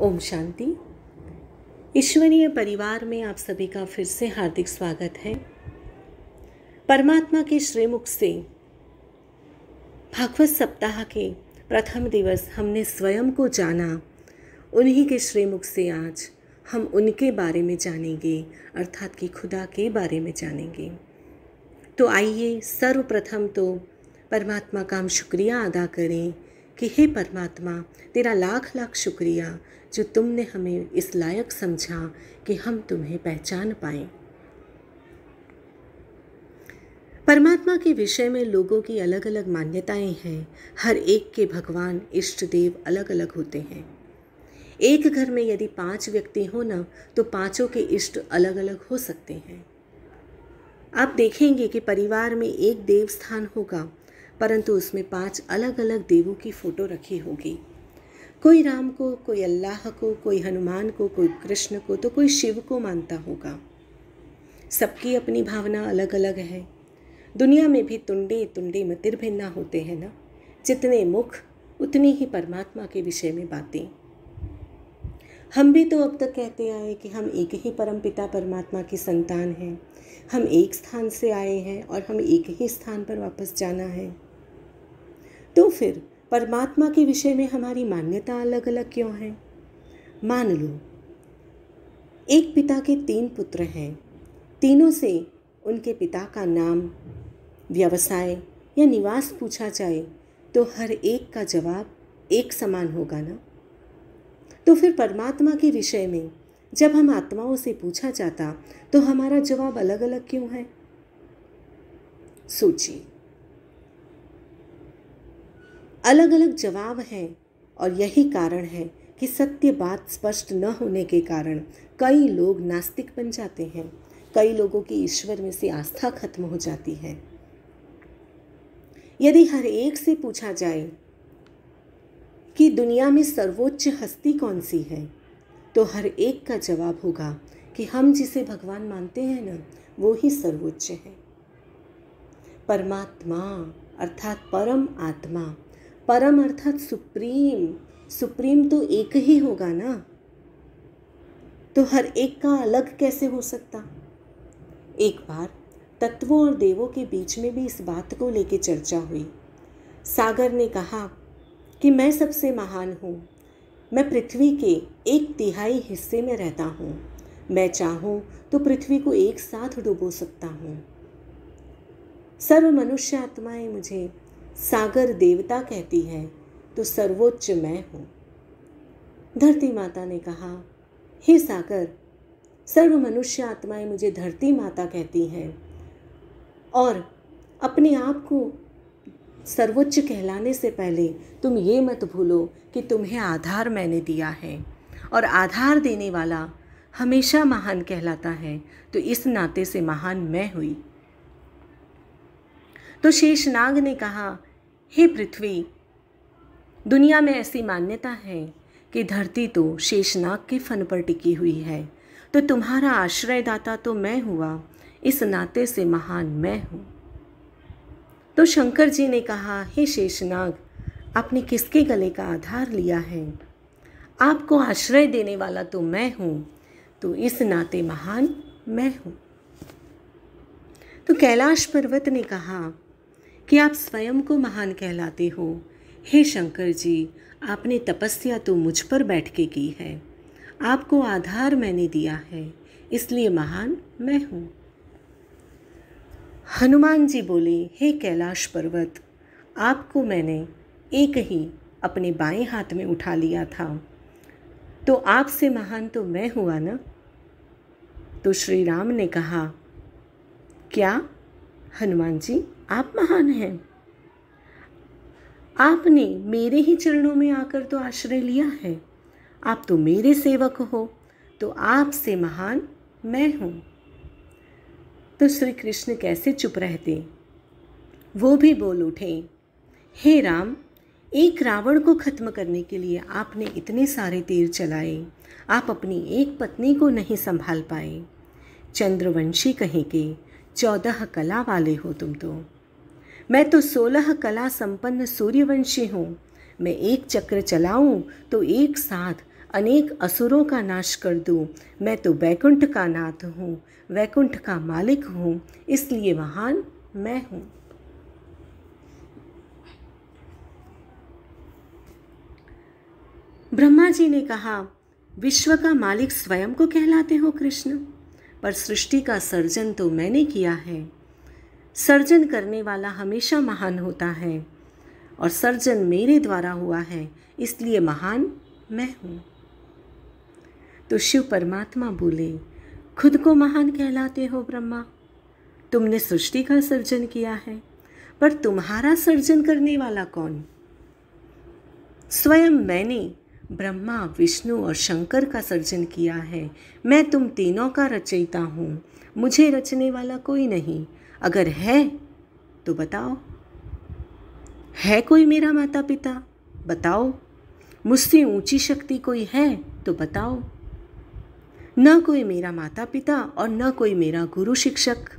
ओम शांति। ईश्वरीय परिवार में आप सभी का फिर से हार्दिक स्वागत है। परमात्मा के श्रीमुख से भागवत सप्ताह के प्रथम दिवस हमने स्वयं को जाना। उन्हीं के श्रीमुख से आज हम उनके बारे में जानेंगे, अर्थात कि खुदा के बारे में जानेंगे। तो आइए सर्वप्रथम तो परमात्मा का हम शुक्रिया अदा करें कि हे परमात्मा, तेरा लाख लाख शुक्रिया जो तुमने हमें इस लायक समझा कि हम तुम्हें पहचान पाएं। परमात्मा के विषय में लोगों की अलग अलग मान्यताएं हैं। हर एक के भगवान इष्ट देव अलग अलग होते हैं। एक घर में यदि 5 व्यक्ति हो ना, तो पांचों के इष्ट अलग अलग हो सकते हैं। आप देखेंगे कि परिवार में एक देव स्थान होगा, परंतु उसमें 5 अलग अलग देवों की फोटो रखी होगी। कोई राम को, कोई अल्लाह को, कोई हनुमान को, कोई कृष्ण को, तो कोई शिव को मानता होगा। सबकी अपनी भावना अलग अलग है। दुनिया में भी तुंडे तुंडे मतिर्भिन्ना होते हैं ना। जितने मुख उतनी ही परमात्मा के विषय में बातें। हम भी तो अब तक कहते आए कि हम एक ही परमपिता परमात्मा की संतान हैं। हम एक स्थान से आए हैं और हम एक ही स्थान पर वापस जाना है। तो फिर परमात्मा के विषय में हमारी मान्यता अलग अलग क्यों है? मान लो एक पिता के 3 पुत्र हैं। तीनों से उनके पिता का नाम, व्यवसाय या निवास पूछा जाए तो हर एक का जवाब एक समान होगा ना। तो फिर परमात्मा के विषय में जब हम आत्माओं से पूछा जाता तो हमारा जवाब अलग अलग क्यों है? सोचिए। अलग अलग जवाब हैं और यही कारण है कि सत्य बात स्पष्ट न होने के कारण कई लोग नास्तिक बन जाते हैं। कई लोगों की ईश्वर में से आस्था खत्म हो जाती है। यदि हर एक से पूछा जाए कि दुनिया में सर्वोच्च हस्ती कौन सी है, तो हर एक का जवाब होगा कि हम जिसे भगवान मानते हैं ना, वो ही सर्वोच्च है। परमात्मा अर्थात परम आत्मा, परम अर्थात सुप्रीम, सुप्रीम तो एक ही होगा ना। तो हर एक का अलग कैसे हो सकता? एक बार तत्वों और देवों के बीच में भी इस बात को लेकर चर्चा हुई। सागर ने कहा कि मैं सबसे महान हूँ। मैं पृथ्वी के 1/3 हिस्से में रहता हूँ। मैं चाहूँ तो पृथ्वी को एक साथ डुबो सकता हूँ। सर्व मनुष्य आत्माएं मुझे सागर देवता कहती है, तो सर्वोच्च मैं हूँ। धरती माता ने कहा, हे सागर, सर्व मनुष्य आत्माएं मुझे धरती माता कहती हैं और अपने आप को सर्वोच्च कहलाने से पहले तुम ये मत भूलो कि तुम्हें आधार मैंने दिया है और आधार देने वाला हमेशा महान कहलाता है। तो इस नाते से महान मैं हुई। तो शेषनाग ने कहा, हे पृथ्वी, दुनिया में ऐसी मान्यता है कि धरती तो शेषनाग के फन पर टिकी हुई है, तो तुम्हारा आश्रयदाता तो मैं हुआ। इस नाते से महान मैं हूँ। तो शंकर जी ने कहा, हे शेषनाग, आपने किसके गले का आधार लिया है? आपको आश्रय देने वाला तो मैं हूँ, तो इस नाते महान मैं हूँ। तो कैलाश पर्वत ने कहा कि आप स्वयं को महान कहलाते हो। हे शंकर जी, आपने तपस्या तो मुझ पर बैठ के की है। आपको आधार मैंने दिया है, इसलिए महान मैं हूँ। हनुमान जी बोले, हे कैलाश पर्वत, आपको मैंने एक ही अपने बाएं हाथ में उठा लिया था, तो आपसे महान तो मैं हुआ ना। तो श्री राम ने कहा, क्या हनुमान जी आप महान हैं? आपने मेरे ही चरणों में आकर तो आश्रय लिया है। आप तो मेरे सेवक हो, तो आपसे महान मैं हूँ। तो श्री कृष्ण कैसे चुप रहते? वो भी बोल उठे, हे राम, एक रावण को खत्म करने के लिए आपने इतने सारे तीर चलाए। आप अपनी एक पत्नी को नहीं संभाल पाए। चंद्रवंशी कहीं के 14 कला वाले हो तुम तो। मैं तो 16 कला संपन्न सूर्यवंशी हूँ। मैं एक चक्र चलाऊं तो एक साथ अनेक असुरों का नाश कर दूं। मैं तो वैकुंठ का नाथ हूँ, वैकुंठ का मालिक हूँ, इसलिए महान मैं हूँ। ब्रह्मा जी ने कहा, विश्व का मालिक स्वयं को कहलाते हो कृष्ण, पर सृष्टि का सर्जन तो मैंने किया है। सर्जन करने वाला हमेशा महान होता है और सर्जन मेरे द्वारा हुआ है, इसलिए महान मैं हूँ। तो शिव परमात्मा बोले, खुद को महान कहलाते हो ब्रह्मा, तुमने सृष्टि का सर्जन किया है, पर तुम्हारा सर्जन करने वाला कौन? स्वयं मैंने ब्रह्मा, विष्णु और शंकर का सर्जन किया है। मैं तुम तीनों का रचयिता हूँ, मुझे रचने वाला कोई नहीं। अगर है तो बताओ, है कोई मेरा माता पिता? बताओ। मुझसे ऊंची शक्ति कोई है तो बताओ। न कोई मेरा माता पिता और न कोई मेरा गुरु शिक्षक।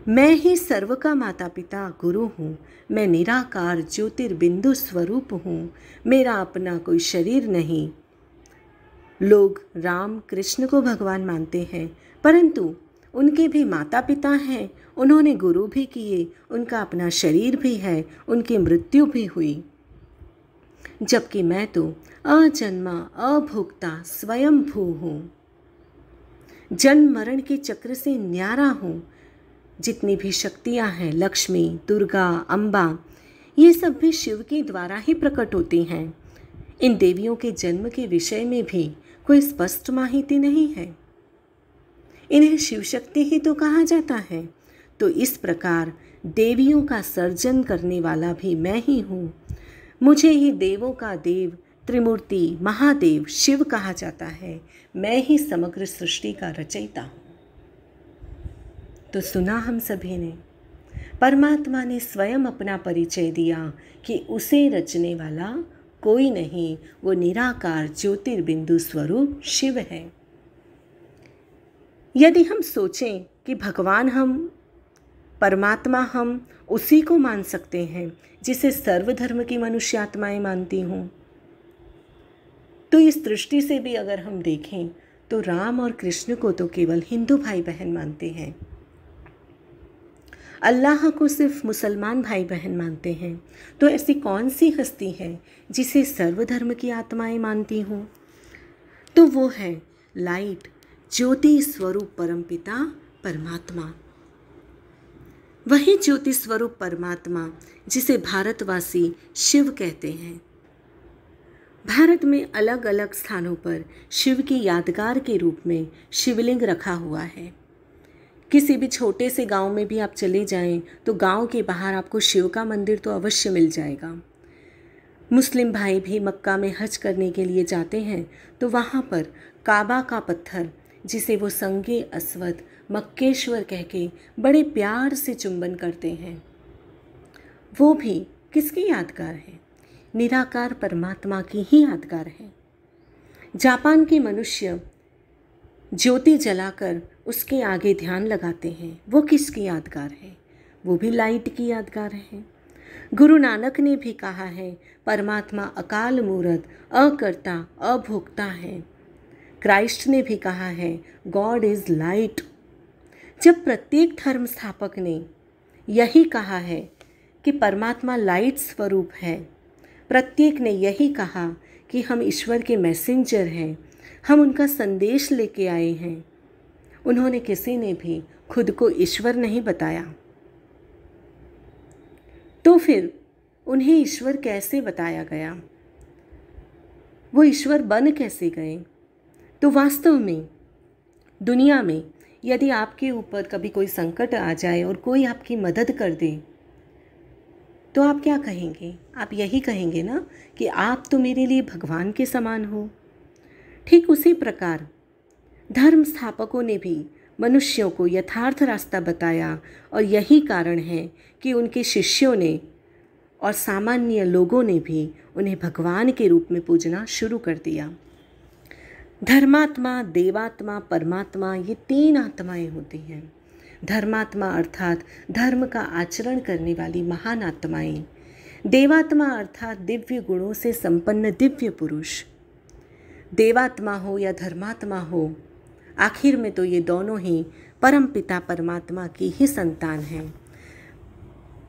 मैं ही सर्व का माता पिता गुरु हूँ। मैं निराकार ज्योतिर्बिंदु स्वरूप हूँ। मेरा अपना कोई शरीर नहीं। लोग राम कृष्ण को भगवान मानते हैं, परंतु उनके भी माता पिता हैं, उन्होंने गुरु भी किए, उनका अपना शरीर भी है, उनकी मृत्यु भी हुई। जबकि मैं तो अजन्मा अभोक्ता स्वयंभू हूँ, जन्म मरण के चक्र से न्यारा हूँ। जितनी भी शक्तियाँ हैं, लक्ष्मी, दुर्गा, अम्बा, ये सब भी शिव के द्वारा ही प्रकट होती हैं। इन देवियों के जन्म के विषय में भी कोई स्पष्ट माहिती नहीं है। इन्हें शिव शक्ति ही तो कहा जाता है। तो इस प्रकार देवियों का सर्जन करने वाला भी मैं ही हूँ। मुझे ही देवों का देव, त्रिमूर्ति, महादेव, शिव कहा जाता है। मैं ही समग्र सृष्टि का रचयिता हूँ। तो सुना हम सभी ने, परमात्मा ने स्वयं अपना परिचय दिया कि उसे रचने वाला कोई नहीं, वो निराकार ज्योतिर्बिंदु स्वरूप शिव है। यदि हम सोचें कि भगवान हम, परमात्मा हम उसी को मान सकते हैं जिसे सर्वधर्म की मनुष्य आत्माएं मानती हों, तो इस दृष्टि से भी अगर हम देखें तो राम और कृष्ण को तो केवल हिंदू भाई बहन मानते हैं, अल्लाह को सिर्फ मुसलमान भाई बहन मानते हैं। तो ऐसी कौन सी हस्ती है जिसे सर्वधर्म की आत्माएं मानती हों? तो वो है लाइट, ज्योति स्वरूप परमपिता परमात्मा। वही ज्योति स्वरूप परमात्मा जिसे भारतवासी शिव कहते हैं। भारत में अलग अलग स्थानों पर शिव की यादगार के रूप में शिवलिंग रखा हुआ है। किसी भी छोटे से गांव में भी आप चले जाएं तो गांव के बाहर आपको शिव का मंदिर तो अवश्य मिल जाएगा। मुस्लिम भाई भी मक्का में हज करने के लिए जाते हैं तो वहाँ पर काबा का पत्थर, जिसे वो संगे अस्वद मक्केश्वर कह के बड़े प्यार से चुंबन करते हैं, वो भी किसकी यादगार है? निराकार परमात्मा की ही यादगार है। जापान के मनुष्य ज्योति जलाकर उसके आगे ध्यान लगाते हैं, वो किसकी यादगार है? वो भी लाइट की यादगार है। गुरु नानक ने भी कहा है, परमात्मा अकाल मूरत, अकर्ता, अभोक्ता है। क्राइस्ट ने भी कहा है, गॉड इज़ लाइट। जब प्रत्येक धर्म स्थापक ने यही कहा है कि परमात्मा लाइट स्वरूप है, प्रत्येक ने यही कहा कि हम ईश्वर के मैसेंजर हैं, हम उनका संदेश लेके आए हैं, उन्होंने किसी ने भी खुद को ईश्वर नहीं बताया। तो फिर उन्हें ईश्वर कैसे बताया गया? वो ईश्वर बन कैसे गए? तो वास्तव में दुनिया में यदि आपके ऊपर कभी कोई संकट आ जाए और कोई आपकी मदद कर दे, तो आप क्या कहेंगे? आप यही कहेंगे ना कि आप तो मेरे लिए भगवान के समान हो। ठीक उसी प्रकार धर्म स्थापकों ने भी मनुष्यों को यथार्थ रास्ता बताया, और यही कारण है कि उनके शिष्यों ने और सामान्य लोगों ने भी उन्हें भगवान के रूप में पूजना शुरू कर दिया। धर्मात्मा, देवात्मा, परमात्मा, ये तीन आत्माएं होती हैं। धर्मात्मा अर्थात धर्म का आचरण करने वाली महान आत्माएं, देवात्मा अर्थात दिव्य गुणों से संपन्न दिव्य पुरुष, देवात्मा हो या धर्मात्मा हो, आखिर में तो ये दोनों ही परम पिता परमात्मा की ही संतान हैं।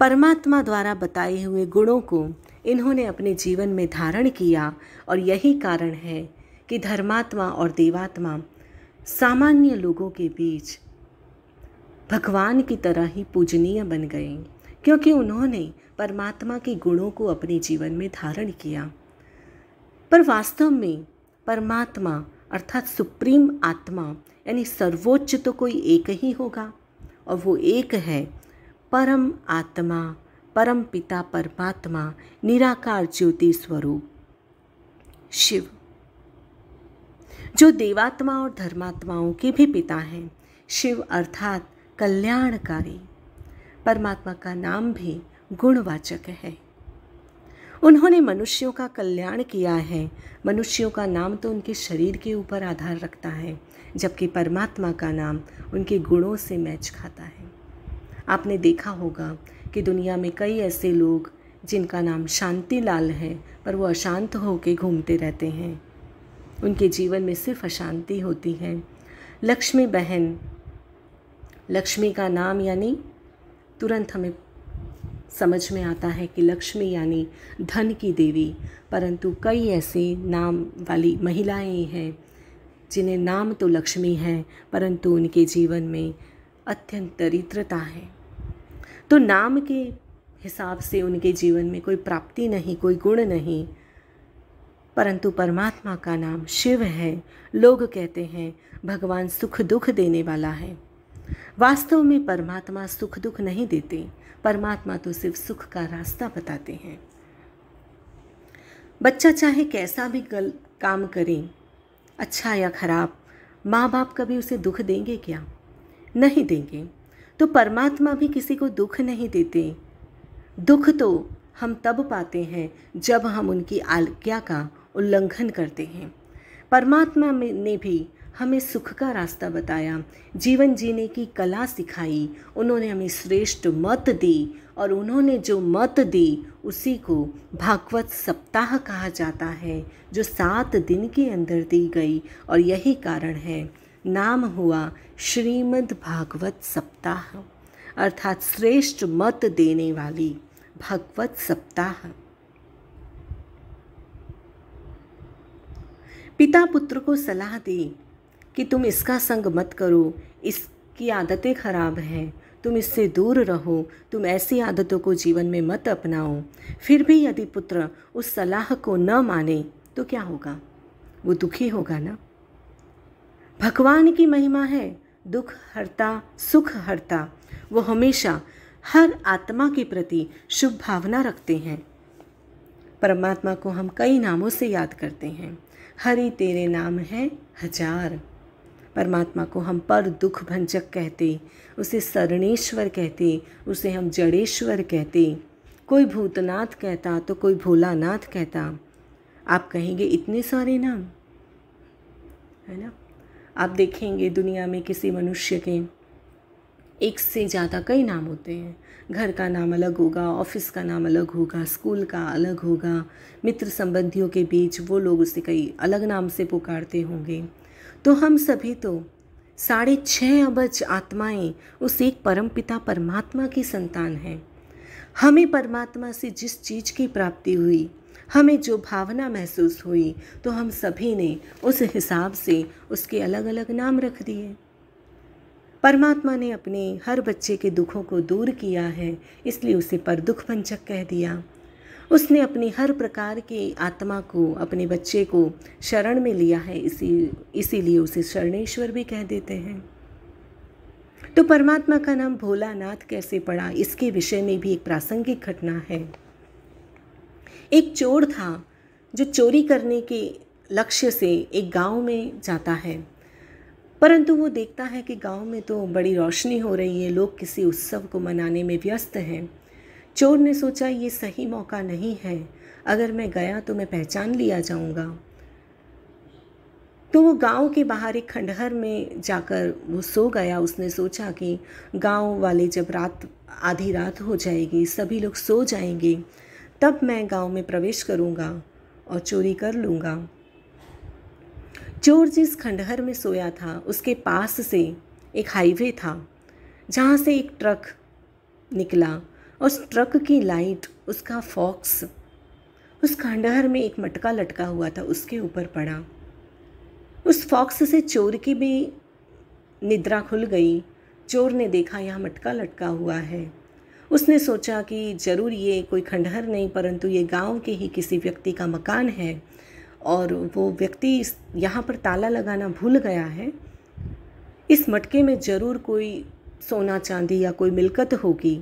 परमात्मा द्वारा बताए हुए गुणों को इन्होंने अपने जीवन में धारण किया और यही कारण है कि धर्मात्मा और देवात्मा सामान्य लोगों के बीच भगवान की तरह ही पूजनीय बन गए, क्योंकि उन्होंने परमात्मा के गुणों को अपने जीवन में धारण किया। पर वास्तव में परमात्मा अर्थात सुप्रीम आत्मा यानी सर्वोच्च तो कोई एक ही होगा, और वो एक है परम आत्मा, परम पिता परमात्मा, निराकार ज्योति स्वरूप शिव, जो देवात्मा और धर्मात्माओं के भी पिता हैं। शिव अर्थात कल्याणकारी। परमात्मा का नाम भी गुणवाचक है। उन्होंने मनुष्यों का कल्याण किया है। मनुष्यों का नाम तो उनके शरीर के ऊपर आधार रखता है, जबकि परमात्मा का नाम उनके गुणों से मैच खाता है। आपने देखा होगा कि दुनिया में कई ऐसे लोग जिनका नाम शांतिलाल है, पर वो अशांत होकर घूमते रहते हैं। उनके जीवन में सिर्फ अशांति होती है। लक्ष्मी बहन, लक्ष्मी का नाम यानी तुरंत हमें समझ में आता है कि लक्ष्मी यानी धन की देवी, परंतु कई ऐसे नाम वाली महिलाएं हैं जिन्हें नाम तो लक्ष्मी है, परंतु उनके जीवन में अत्यंत दरिद्रता है। तो नाम के हिसाब से उनके जीवन में कोई प्राप्ति नहीं, कोई गुण नहीं, परंतु परमात्मा का नाम शिव है। लोग कहते हैं भगवान सुख दुख देने वाला है। वास्तव में परमात्मा सुख दुख नहीं देते, परमात्मा तो सिर्फ सुख का रास्ता बताते हैं। बच्चा चाहे कैसा भी काम करे, अच्छा या खराब, माँ बाप कभी उसे दुख देंगे क्या? नहीं देंगे। तो परमात्मा भी किसी को दुख नहीं देते। दुख तो हम तब पाते हैं जब हम उनकी आज्ञा का उल्लंघन करते हैं। परमात्मा ने भी हमें सुख का रास्ता बताया, जीवन जीने की कला सिखाई। उन्होंने हमें श्रेष्ठ मत दी, और उन्होंने जो मत दी उसी को भागवत सप्ताह कहा जाता है, जो 7 दिन के अंदर दी गई। और यही कारण है नाम हुआ श्रीमद् भागवत सप्ताह, अर्थात श्रेष्ठ मत देने वाली भागवत सप्ताह। पिता पुत्र को सलाह दे कि तुम इसका संग मत करो, इसकी आदतें खराब हैं, तुम इससे दूर रहो, तुम ऐसी आदतों को जीवन में मत अपनाओ। फिर भी यदि पुत्र उस सलाह को न माने तो क्या होगा? वो दुखी होगा ना। भगवान की महिमा है दुख हरता सुख हरता। वो हमेशा हर आत्मा के प्रति शुभ भावना रखते हैं। परमात्मा को हम कई नामों से याद करते हैं। हरि तेरे नाम है हजार। परमात्मा को हम पर दुख भंजक कहते, उसे शरणेश्वर कहते, उसे हम जड़ेश्वर कहते। कोई भूतनाथ कहता तो कोई भोलानाथ कहता। आप कहेंगे इतने सारे नाम, है ना। आप देखेंगे दुनिया में किसी मनुष्य के एक से ज़्यादा कई नाम होते हैं। घर का नाम अलग होगा, ऑफिस का नाम अलग होगा, स्कूल का अलग होगा, मित्र संबंधियों के बीच वो लोग उसे कई अलग नाम से पुकारते होंगे। तो हम सभी तो 6.5 अरब आत्माएं उस एक परमपिता परमात्मा की संतान हैं। हमें परमात्मा से जिस चीज़ की प्राप्ति हुई, हमें जो भावना महसूस हुई, तो हम सभी ने उस हिसाब से उसके अलग अलग नाम रख दिए। परमात्मा ने अपने हर बच्चे के दुखों को दूर किया है, इसलिए उसे पर दुख भंजक कह दिया। उसने अपनी हर प्रकार की आत्मा को, अपने बच्चे को शरण में लिया है, इसीलिए उसे शरणेश्वर भी कह देते हैं। तो परमात्मा का नाम भोलानाथ कैसे पड़ा, इसके विषय में भी एक प्रासंगिक घटना है। एक चोर था जो चोरी करने के लक्ष्य से एक गांव में जाता है, परंतु वो देखता है कि गांव में तो बड़ी रोशनी हो रही है, लोग किसी उत्सव को मनाने में व्यस्त हैं। चोर ने सोचा ये सही मौका नहीं है, अगर मैं गया तो मैं पहचान लिया जाऊंगा। तो वो गांव के बाहर एक खंडहर में जाकर वो सो गया। उसने सोचा कि गांव वाले जब आधी रात हो जाएगी, सभी लोग सो जाएंगे, तब मैं गांव में प्रवेश करूंगा और चोरी कर लूँगा। चोर जिस खंडहर में सोया था उसके पास से एक हाईवे था जहाँ से एक ट्रक निकला। उस ट्रक की लाइट, उसका फॉक्स उस खंडहर में एक मटका लटका हुआ था उसके ऊपर पड़ा। उस फॉक्स से चोर की भी निद्रा खुल गई। चोर ने देखा यहाँ मटका लटका हुआ है। उसने सोचा कि ज़रूर ये कोई खंडहर नहीं परंतु ये गांव के ही किसी व्यक्ति का मकान है और वो व्यक्ति यहाँ पर ताला लगाना भूल गया है। इस मटके में ज़रूर कोई सोना चांदी या कोई मिलकत होगी।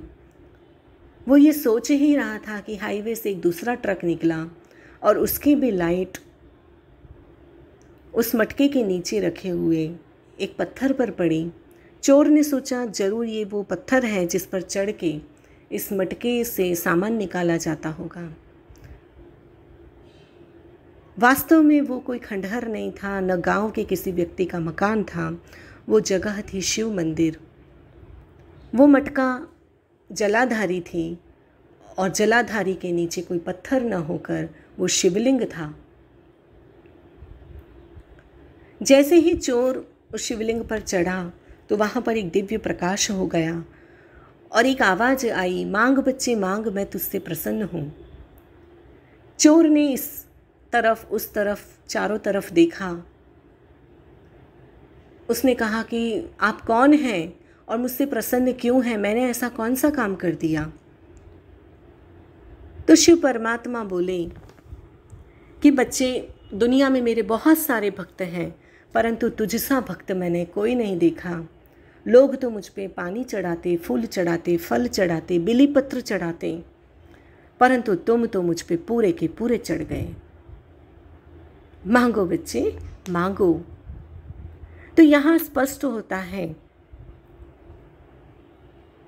वो ये सोच ही रहा था कि हाईवे से एक दूसरा ट्रक निकला और उसकी भी लाइट उस मटके के नीचे रखे हुए एक पत्थर पर पड़ी। चोर ने सोचा ज़रूर ये वो पत्थर है जिस पर चढ़ के इस मटके से सामान निकाला जाता होगा। वास्तव में वो कोई खंडहर नहीं था, न गांव के किसी व्यक्ति का मकान था। वो जगह थी शिव मंदिर। वो मटका जलाधारी थी और जलाधारी के नीचे कोई पत्थर न होकर वो शिवलिंग था। जैसे ही चोर उस शिवलिंग पर चढ़ा तो वहाँ पर एक दिव्य प्रकाश हो गया और एक आवाज़ आई, मांग बच्चे मांग, मैं तुझसे प्रसन्न हूँ। चोर ने इस तरफ उस तरफ चारों तरफ देखा। उसने कहा कि आप कौन हैं और मुझसे प्रसन्न क्यों हैं? मैंने ऐसा कौन सा काम कर दिया? तो शिव परमात्मा बोले कि बच्चे, दुनिया में मेरे बहुत सारे भक्त हैं परंतु तुझसा भक्त मैंने कोई नहीं देखा। लोग तो मुझ पे पानी चढ़ाते, फूल चढ़ाते, फल चढ़ाते, बिली पत्र चढ़ाते, परंतु तुम तो मुझ पे पूरे के पूरे चढ़ गए। मांगो बच्चे मांगो। तो यहाँ स्पष्ट होता है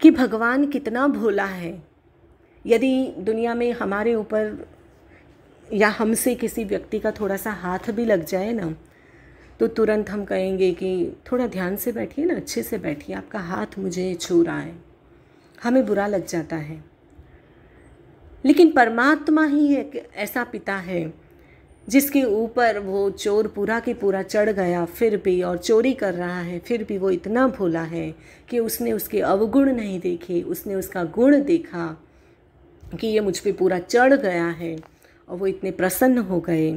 कि भगवान कितना भोला है। यदि दुनिया में हमारे ऊपर या हमसे किसी व्यक्ति का थोड़ा सा हाथ भी लग जाए ना तो तुरंत हम कहेंगे कि थोड़ा ध्यान से बैठिए ना, अच्छे से बैठिए, आपका हाथ मुझे छू रहा है। हमें बुरा लग जाता है। लेकिन परमात्मा ही एक ऐसा पिता है जिसके ऊपर वो चोर पूरा के पूरा चढ़ गया फिर भी और चोरी कर रहा है, फिर भी वो इतना भोला है कि उसने उसके अवगुण नहीं देखे, उसने उसका गुण देखा कि ये मुझ पे पूरा चढ़ गया है और वो इतने प्रसन्न हो गए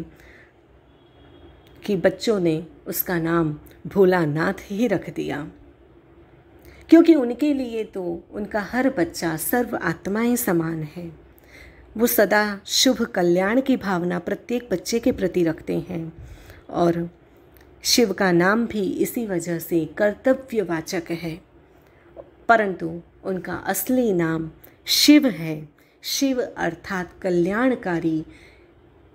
कि बच्चों ने उसका नाम भोलानाथ ही रख दिया। क्योंकि उनके लिए तो उनका हर बच्चा सर्व आत्माएं समान है। वो सदा शुभ कल्याण की भावना प्रत्येक बच्चे के प्रति रखते हैं और शिव का नाम भी इसी वजह से कर्तव्यवाचक है। परंतु उनका असली नाम शिव है। शिव अर्थात कल्याणकारी,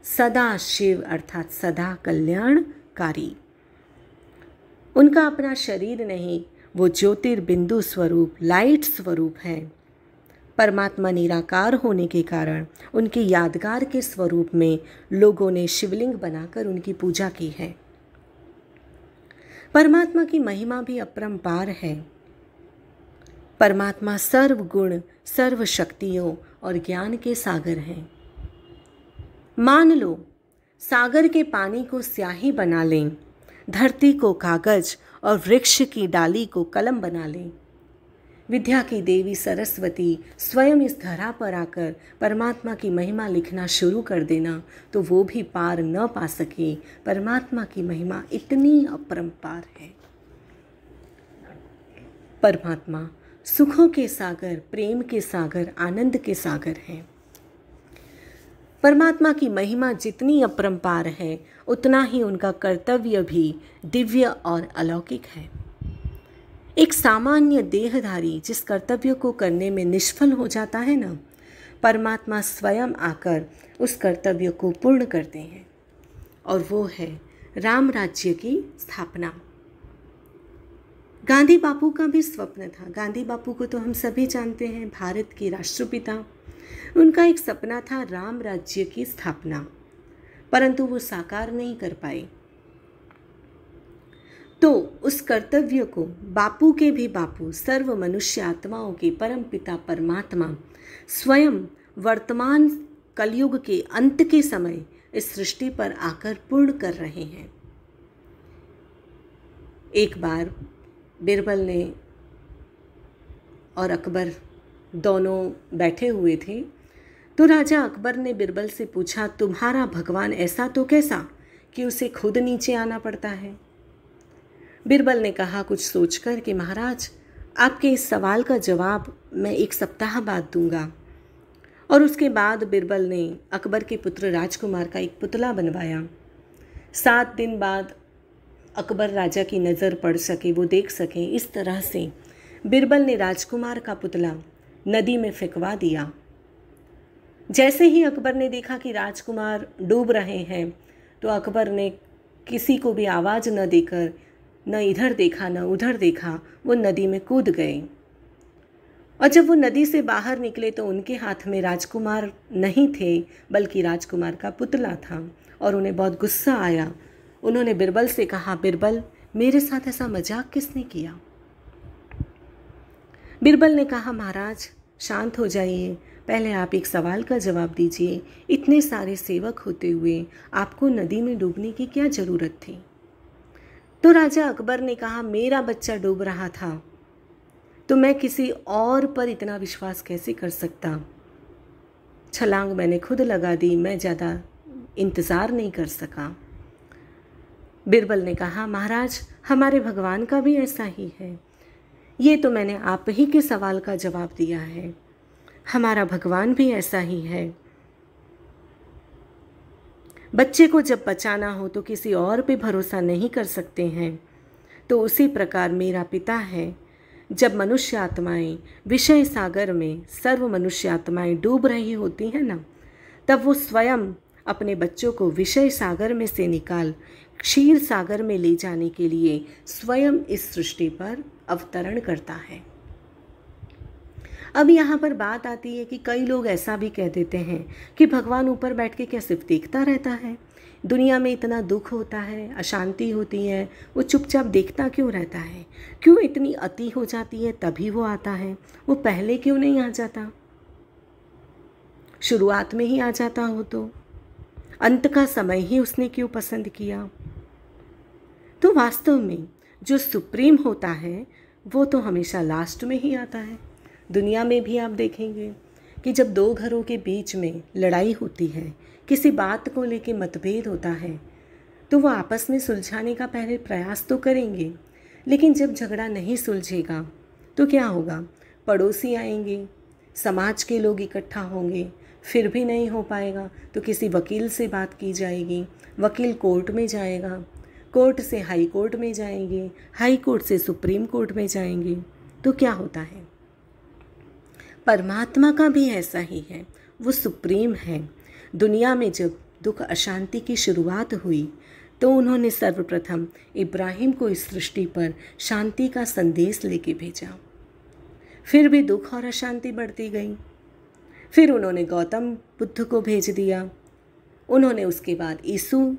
सदा शिव अर्थात सदा कल्याणकारी। उनका अपना शरीर नहीं, वो ज्योतिर्बिंदु स्वरूप, लाइट स्वरूप है। परमात्मा निराकार होने के कारण उनके यादगार के स्वरूप में लोगों ने शिवलिंग बनाकर उनकी पूजा की है। परमात्मा की महिमा भी अपरंपार है। परमात्मा सर्व गुण, सर्व शक्तियों और ज्ञान के सागर हैं। मान लो सागर के पानी को स्याही बना लें, धरती को कागज और वृक्ष की डाली को कलम बना लें। विद्या की देवी सरस्वती स्वयं इस धरा पर आकर परमात्मा की महिमा लिखना शुरू कर देना तो वो भी पार न पा सके। परमात्मा की महिमा इतनी अपरंपार है। परमात्मा सुखों के सागर, प्रेम के सागर, आनंद के सागर हैं। परमात्मा की महिमा जितनी अपरंपार है उतना ही उनका कर्तव्य भी दिव्य और अलौकिक है। एक सामान्य देहधारी जिस कर्तव्य को करने में निष्फल हो जाता है ना, परमात्मा स्वयं आकर उस कर्तव्य को पूर्ण करते हैं और वो है राम राज्य की स्थापना। गांधी बापू का भी स्वप्न था। गांधी बापू को तो हम सभी जानते हैं, भारत के राष्ट्रपिता। उनका एक सपना था राम राज्य की स्थापना, परंतु वो साकार नहीं कर पाए। तो उस कर्तव्य को बापू के भी बापू, सर्व मनुष्य आत्माओं के परम पिता परमात्मा स्वयं वर्तमान कलयुग के अंत के समय इस सृष्टि पर आकर पूर्ण कर रहे हैं। एक बार बिरबल ने और अकबर दोनों बैठे हुए थे, तो राजा अकबर ने बिरबल से पूछा, तुम्हारा भगवान ऐसा तो कैसा कि उसे खुद नीचे आना पड़ता है? बिरबल ने कहा कुछ सोचकर कि महाराज, आपके इस सवाल का जवाब मैं 1 सप्ताह बाद दूंगा। और उसके बाद बिरबल ने अकबर के पुत्र राजकुमार का एक पुतला बनवाया। 7 दिन बाद अकबर राजा की नज़र पड़ सके, वो देख सके, इस तरह से बिरबल ने राजकुमार का पुतला नदी में फेंकवा दिया। जैसे ही अकबर ने देखा कि राजकुमार डूब रहे हैं, तो अकबर ने किसी को भी आवाज़ न देकर न इधर देखा न उधर देखा, वो नदी में कूद गए। और जब वो नदी से बाहर निकले तो उनके हाथ में राजकुमार नहीं थे, बल्कि राजकुमार का पुतला था। और उन्हें बहुत गुस्सा आया। उन्होंने बिरबल से कहा, बिरबल, मेरे साथ ऐसा मजाक किसने किया? बिरबल ने कहा, महाराज शांत हो जाइए, पहले आप एक सवाल का जवाब दीजिए। इतने सारे सेवक होते हुए आपको नदी में डूबने की क्या ज़रूरत थी? तो राजा अकबर ने कहा, मेरा बच्चा डूब रहा था तो मैं किसी और पर इतना विश्वास कैसे कर सकता? छलांग मैंने खुद लगा दी, मैं ज़्यादा इंतज़ार नहीं कर सका। बिरबल ने कहा, महाराज, हमारे भगवान का भी ऐसा ही है। ये तो मैंने आप ही के सवाल का जवाब दिया है। हमारा भगवान भी ऐसा ही है। बच्चे को जब बचाना हो तो किसी और पे भरोसा नहीं कर सकते हैं। तो उसी प्रकार मेरा पिता है। जब मनुष्य आत्माएं विषय सागर में सर्व मनुष्य आत्माएं डूब रही होती हैं ना, तब वो स्वयं अपने बच्चों को विषय सागर में से निकाल क्षीर सागर में ले जाने के लिए स्वयं इस सृष्टि पर अवतरण करता है। अब यहाँ पर बात आती है कि कई लोग ऐसा भी कह देते हैं कि भगवान ऊपर बैठ के क्या सिर्फ देखता रहता है? दुनिया में इतना दुख होता है, अशांति होती है, वो चुपचाप देखता क्यों रहता है? क्यों इतनी अति हो जाती है तभी वो आता है? वो पहले क्यों नहीं आ जाता? शुरुआत में ही आ जाता हो तो अंत का समय ही उसने क्यों पसंद किया? तो वास्तव में जो सुप्रीम होता है वो तो हमेशा लास्ट में ही आता है। दुनिया में भी आप देखेंगे कि जब 2 घरों के बीच में लड़ाई होती है, किसी बात को लेके मतभेद होता है, तो वो आपस में सुलझाने का पहले प्रयास तो करेंगे। लेकिन जब झगड़ा नहीं सुलझेगा तो क्या होगा? पड़ोसी आएंगे, समाज के लोग इकट्ठा होंगे, फिर भी नहीं हो पाएगा तो किसी वकील से बात की जाएगी, वकील कोर्ट में जाएगा, कोर्ट से हाई कोर्ट में जाएंगे, हाई कोर्ट से सुप्रीम कोर्ट में जाएंगे। तो क्या होता है? परमात्मा का भी ऐसा ही है, वो सुप्रीम है। दुनिया में जब दुख अशांति की शुरुआत हुई तो उन्होंने सर्वप्रथम इब्राहिम को इस सृष्टि पर शांति का संदेश लेके भेजा। फिर भी दुख और अशांति बढ़ती गई। फिर उन्होंने गौतम बुद्ध को भेज दिया। उन्होंने उसके बाद यीशु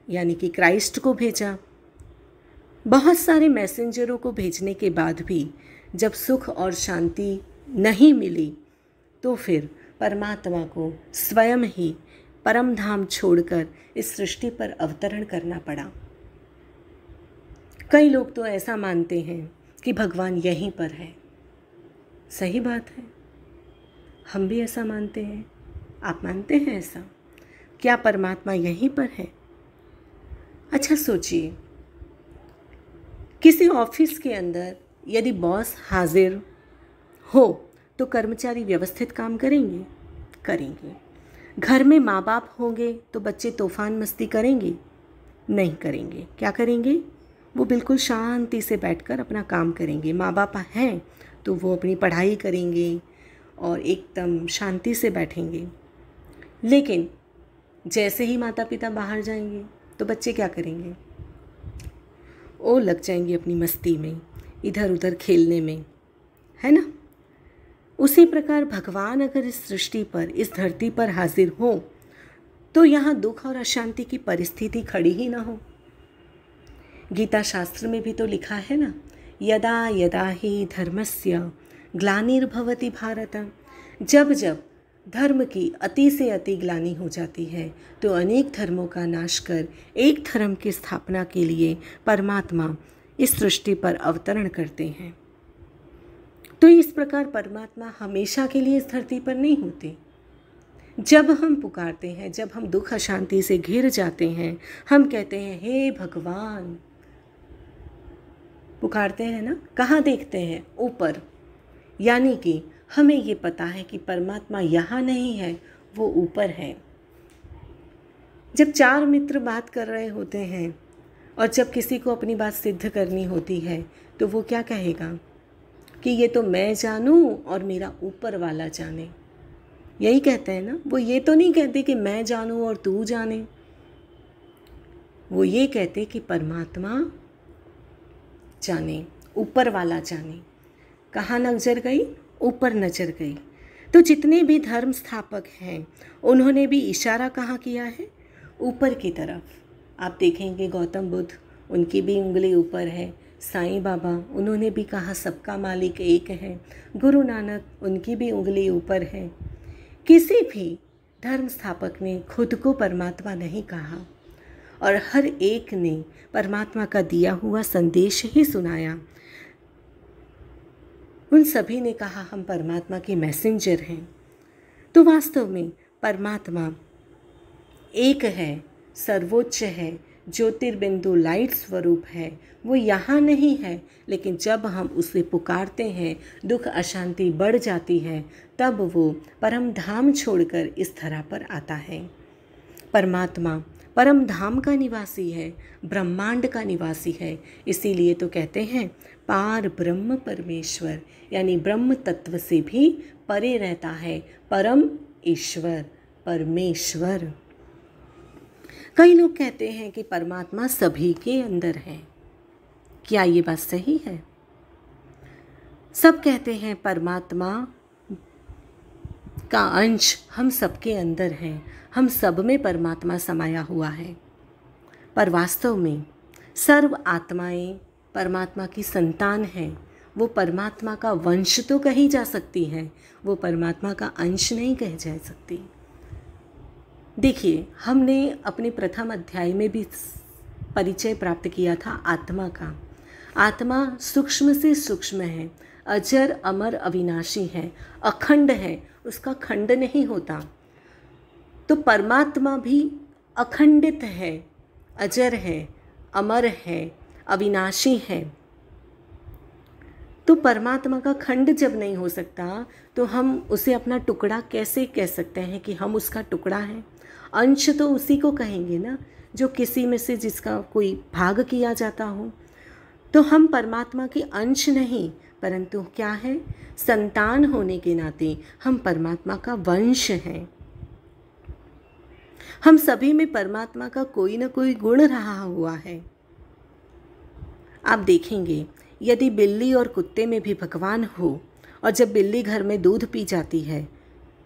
यानी कि क्राइस्ट को भेजा। बहुत सारे मैसेंजरों को भेजने के बाद भी जब सुख और शांति नहीं मिली तो फिर परमात्मा को स्वयं ही परम धाम छोड़कर इस सृष्टि पर अवतरण करना पड़ा। कई लोग तो ऐसा मानते हैं कि भगवान यहीं पर है। सही बात है, हम भी ऐसा मानते हैं। आप मानते हैं ऐसा? क्या परमात्मा यहीं पर है? अच्छा सोचिए, किसी ऑफिस के अंदर यदि बॉस हाजिर हो तो कर्मचारी व्यवस्थित काम करेंगे? करेंगे। घर में माँ बाप होंगे तो बच्चे तूफान मस्ती करेंगे? नहीं करेंगे। क्या करेंगे? वो बिल्कुल शांति से बैठकर अपना काम करेंगे। माँ बाप हैं तो वो अपनी पढ़ाई करेंगे और एकदम शांति से बैठेंगे। लेकिन जैसे ही माता पिता बाहर जाएंगे तो बच्चे क्या करेंगे? वो लग जाएंगे अपनी मस्ती में, इधर उधर खेलने में, है ना? उसी प्रकार भगवान अगर इस सृष्टि पर, इस धरती पर हाजिर हो तो यहाँ दुख और अशांति की परिस्थिति खड़ी ही ना हो। गीता शास्त्र में भी तो लिखा है ना, यदा यदा ही धर्मस्य ग्लानिर्भवति भारत। जब जब धर्म की अति से अति ग्लानि हो जाती है तो अनेक धर्मों का नाश कर एक धर्म की स्थापना के लिए परमात्मा इस सृष्टि पर अवतरण करते हैं। तो इस प्रकार परमात्मा हमेशा के लिए इस धरती पर नहीं होते। जब हम पुकारते हैं, जब हम दुख अशांति से घिर जाते हैं, हम कहते हैं हे भगवान, पुकारते हैं ना, कहाँ देखते हैं? ऊपर। यानी कि हमें ये पता है कि परमात्मा यहाँ नहीं है, वो ऊपर है। जब चार मित्र बात कर रहे होते हैं और जब किसी को अपनी बात सिद्ध करनी होती है तो वो क्या कहेगा कि ये तो मैं जानूं और मेरा ऊपर वाला जाने। यही कहते हैं ना, वो ये तो नहीं कहते कि मैं जानूं और तू जाने, वो ये कहते कि परमात्मा जाने, ऊपर वाला जाने। कहाँ नजर गई? ऊपर नजर गई। तो जितने भी धर्म स्थापक हैं उन्होंने भी इशारा कहाँ किया है? ऊपर की तरफ। आप देखेंगे गौतम बुद्ध, उनकी भी उंगली ऊपर है। साईं बाबा, उन्होंने भी कहा सबका मालिक एक है। गुरु नानक, उनकी भी उंगली ऊपर है। किसी भी धर्म स्थापक ने खुद को परमात्मा नहीं कहा और हर एक ने परमात्मा का दिया हुआ संदेश ही सुनाया। उन सभी ने कहा हम परमात्मा के मैसेंजर हैं। तो वास्तव में परमात्मा एक है, सर्वोच्च है, ज्योतिर्बिंदु लाइट स्वरूप है। वो यहाँ नहीं है, लेकिन जब हम उसे पुकारते हैं, दुख अशांति बढ़ जाती है, तब वो परम धाम छोड़कर इस धरा पर आता है। परमात्मा परम धाम का निवासी है, ब्रह्मांड का निवासी है। इसीलिए तो कहते हैं पार ब्रह्म परमेश्वर, यानी ब्रह्म तत्व से भी परे रहता है परम ईश्वर, परमेश्वर। कई लोग कहते हैं कि परमात्मा सभी के अंदर है। क्या ये बात सही है? सब कहते हैं परमात्मा का अंश हम सबके अंदर है, हम सब में परमात्मा समाया हुआ है। पर वास्तव में सर्व आत्माएं परमात्मा की संतान हैं। वो परमात्मा का वंश तो कही जा सकती है, वो परमात्मा का अंश नहीं कही जा सकती। देखिए, हमने अपने प्रथम अध्याय में भी परिचय प्राप्त किया था आत्मा का। आत्मा सूक्ष्म से सूक्ष्म है, अजर अमर अविनाशी है, अखंड है, उसका खंड नहीं होता। तो परमात्मा भी अखंडित है, अजर है, अमर है, अविनाशी है। तो परमात्मा का खंड जब नहीं हो सकता तो हम उसे अपना टुकड़ा कैसे कह सकते हैं कि हम उसका टुकड़ा हैं? अंश तो उसी को कहेंगे ना, जो किसी में से जिसका कोई भाग किया जाता हो। तो हम परमात्मा के अंश नहीं, परंतु क्या है? संतान होने के नाते हम परमात्मा का वंश हैं। हम सभी में परमात्मा का कोई ना कोई गुण रहा हुआ है। आप देखेंगे यदि बिल्ली और कुत्ते में भी भगवान हो और जब बिल्ली घर में दूध पी जाती है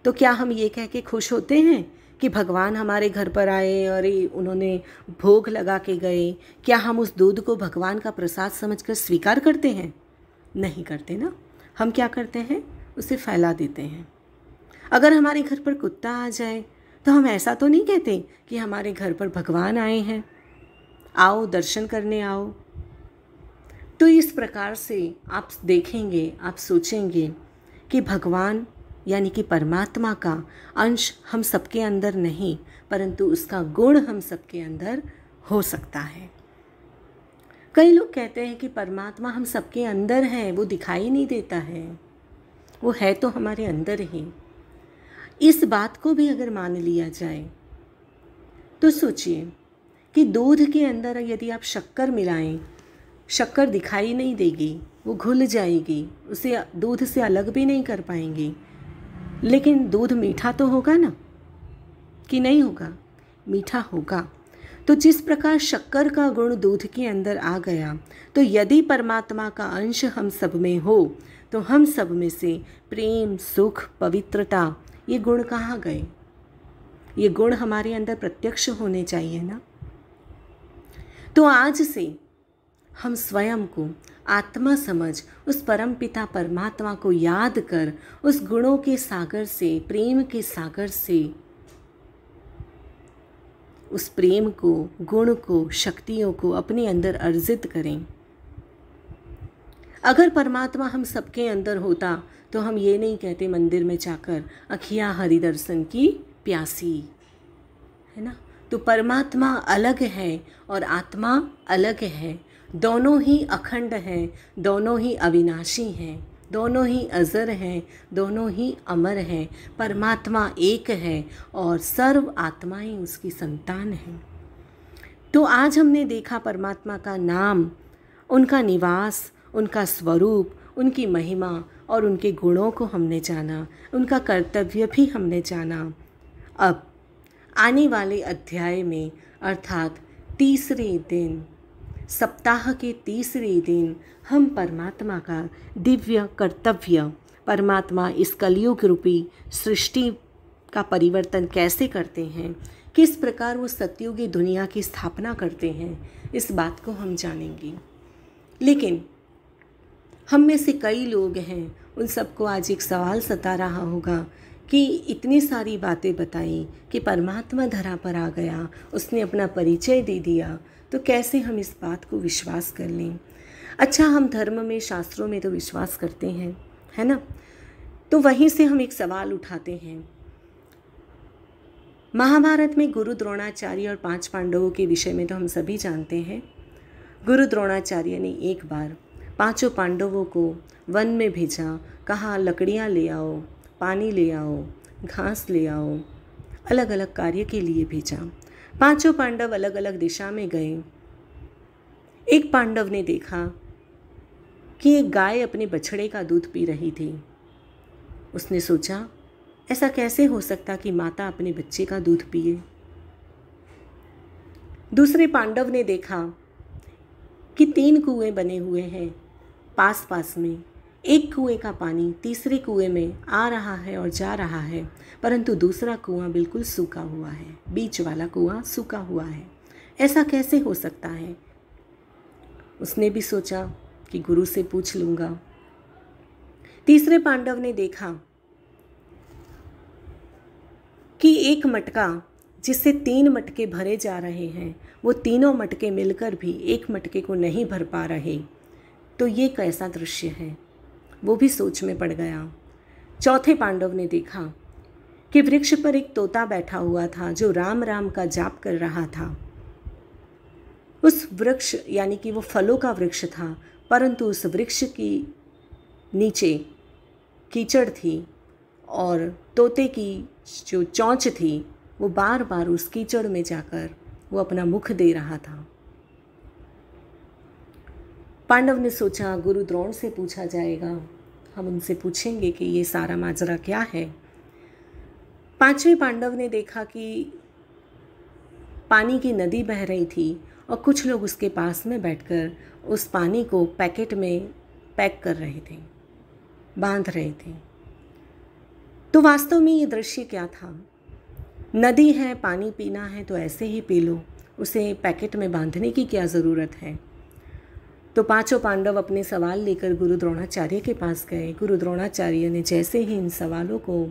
तो क्या हम ये कह के खुश होते हैं कि भगवान हमारे घर पर आए और उन्होंने भोग लगा के गए? क्या हम उस दूध को भगवान का प्रसाद समझकर स्वीकार करते हैं? नहीं करते ना। हम क्या करते हैं? उसे फैला देते हैं। अगर हमारे घर पर कुत्ता आ जाए तो हम ऐसा तो नहीं कहते कि हमारे घर पर भगवान आए हैं, आओ दर्शन करने आओ। तो इस प्रकार से आप देखेंगे, आप सोचेंगे कि भगवान यानी कि परमात्मा का अंश हम सबके अंदर नहीं, परंतु उसका गुण हम सबके अंदर हो सकता है। कई लोग कहते हैं कि परमात्मा हम सबके अंदर है, वो दिखाई नहीं देता है, वो है तो हमारे अंदर ही। इस बात को भी अगर मान लिया जाए तो सोचिए कि दूध के अंदर यदि आप शक्कर मिलाएं, शक्कर दिखाई नहीं देगी, वो घुल जाएगी, उसे दूध से अलग भी नहीं कर पाएंगे। लेकिन दूध मीठा तो होगा ना, कि नहीं होगा? मीठा होगा। तो जिस प्रकार शक्कर का गुण दूध के अंदर आ गया, तो यदि परमात्मा का अंश हम सब में हो तो हम सब में से प्रेम, सुख, पवित्रता, ये गुण कहाँ गए? ये गुण हमारे अंदर प्रत्यक्ष होने चाहिए ना। तो आज से हम स्वयं को आत्मा समझ उस परम पिता परमात्मा को याद कर उस गुणों के सागर से, प्रेम के सागर से उस प्रेम को, गुण को, शक्तियों को अपने अंदर अर्जित करें। अगर परमात्मा हम सबके अंदर होता तो हम ये नहीं कहते मंदिर में जाकर अखियाँ हरि दर्शन की प्यासी, है ना। तो परमात्मा अलग है और आत्मा अलग है, दोनों ही अखंड हैं, दोनों ही अविनाशी हैं, दोनों ही अजर हैं, दोनों ही अमर हैं। परमात्मा एक है और सर्व आत्माएं उसकी संतान हैं। तो आज हमने देखा परमात्मा का नाम, उनका निवास, उनका स्वरूप, उनकी महिमा और उनके गुणों को हमने जाना, उनका कर्तव्य भी हमने जाना। अब आने वाले अध्याय में अर्थात तीसरे दिन, सप्ताह के तीसरे दिन हम परमात्मा का दिव्य कर्तव्य, परमात्मा इस कलयुग रूपी सृष्टि का परिवर्तन कैसे करते हैं, किस प्रकार वो सतयुगी दुनिया की स्थापना करते हैं, इस बात को हम जानेंगे। लेकिन हम में से कई लोग हैं, उन सबको आज एक सवाल सता रहा होगा कि इतनी सारी बातें बताई कि परमात्मा धरा पर आ गया, उसने अपना परिचय दे दिया, तो कैसे हम इस बात को विश्वास कर लें। अच्छा, हम धर्म में, शास्त्रों में तो विश्वास करते हैं, है ना। तो वहीं से हम एक सवाल उठाते हैं। महाभारत में गुरु द्रोणाचार्य और 5 पांडवों के विषय में तो हम सभी जानते हैं। गुरु द्रोणाचार्य ने एक बार 5 पांडवों को वन में भेजा, कहा लकड़ियाँ ले आओ, पानी ले आओ, घास ले आओ, अलग अलग कार्य के लिए भेजा। 5 पांडव अलग अलग दिशा में गए। एक पांडव ने देखा कि एक गाय अपने बछड़े का दूध पी रही थी। उसने सोचा, ऐसा कैसे हो सकता कि माता अपने बच्चे का दूध पिए। दूसरे पांडव ने देखा कि 3 कुएं बने हुए हैं पास पास में, एक कुएं का पानी तीसरे कुएं में आ रहा है और जा रहा है, परंतु दूसरा कुआं बिल्कुल सूखा हुआ है, बीच वाला कुआं सूखा हुआ है। ऐसा कैसे हो सकता है। उसने भी सोचा कि गुरु से पूछ लूँगा। तीसरे पांडव ने देखा कि एक मटका जिससे 3 मटके भरे जा रहे हैं, वो तीनों मटके मिलकर भी एक मटके को नहीं भर पा रहे। तो ये कैसा दृश्य है, वो भी सोच में पड़ गया। चौथे पांडव ने देखा कि वृक्ष पर एक तोता बैठा हुआ था जो राम राम का जाप कर रहा था। उस वृक्ष यानी कि वो फलों का वृक्ष था, परंतु उस वृक्ष की नीचे कीचड़ थी और तोते की जो चोंच थी वो बार बार उस कीचड़ में जाकर वो अपना मुख दे रहा था। पांडव ने सोचा गुरु द्रोण से पूछा जाएगा, हम उनसे पूछेंगे कि ये सारा माजरा क्या है। 5वें पांडव ने देखा कि पानी की नदी बह रही थी और कुछ लोग उसके पास में बैठकर उस पानी को पैकेट में पैक कर रहे थे, बांध रहे थे। तो वास्तव में ये दृश्य क्या था। नदी है, पानी पीना है तो ऐसे ही पी लो, उसे पैकेट में बांधने की क्या ज़रूरत है। तो 5 पांडव अपने सवाल लेकर गुरु द्रोणाचार्य के पास गए। गुरु द्रोणाचार्य ने जैसे ही इन सवालों को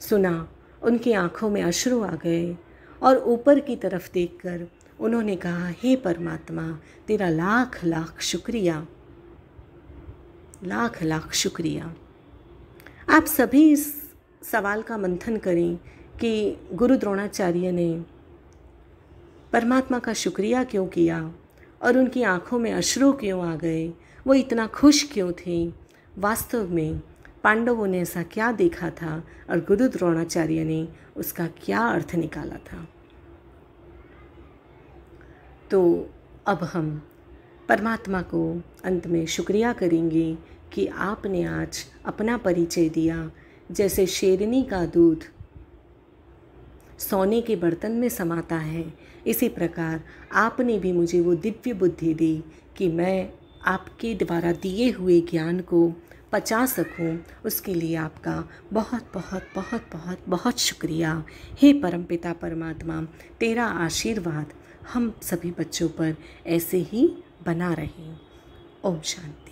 सुना, उनकी आंखों में अश्रु आ गए और ऊपर की तरफ देखकर उन्होंने कहा, हे परमात्मा, तेरा लाख लाख शुक्रिया, लाख लाख शुक्रिया। आप सभी इस सवाल का मंथन करें कि गुरु द्रोणाचार्य ने परमात्मा का शुक्रिया क्यों किया और उनकी आंखों में अश्रु क्यों आ गए, वो इतना खुश क्यों थे। वास्तव में पांडवों ने ऐसा क्या देखा था और गुरु द्रोणाचार्य ने उसका क्या अर्थ निकाला था। तो अब हम परमात्मा को अंत में शुक्रिया करेंगे कि आपने आज अपना परिचय दिया। जैसे शेरनी का दूध सोने के बर्तन में समाता है, इसी प्रकार आपने भी मुझे वो दिव्य बुद्धि दी कि मैं आपके द्वारा दिए हुए ज्ञान को पचा सकूं। उसके लिए आपका बहुत बहुत बहुत बहुत बहुत शुक्रिया। हे परमपिता परमात्मा, तेरा आशीर्वाद हम सभी बच्चों पर ऐसे ही बना रहे। ओम शांति।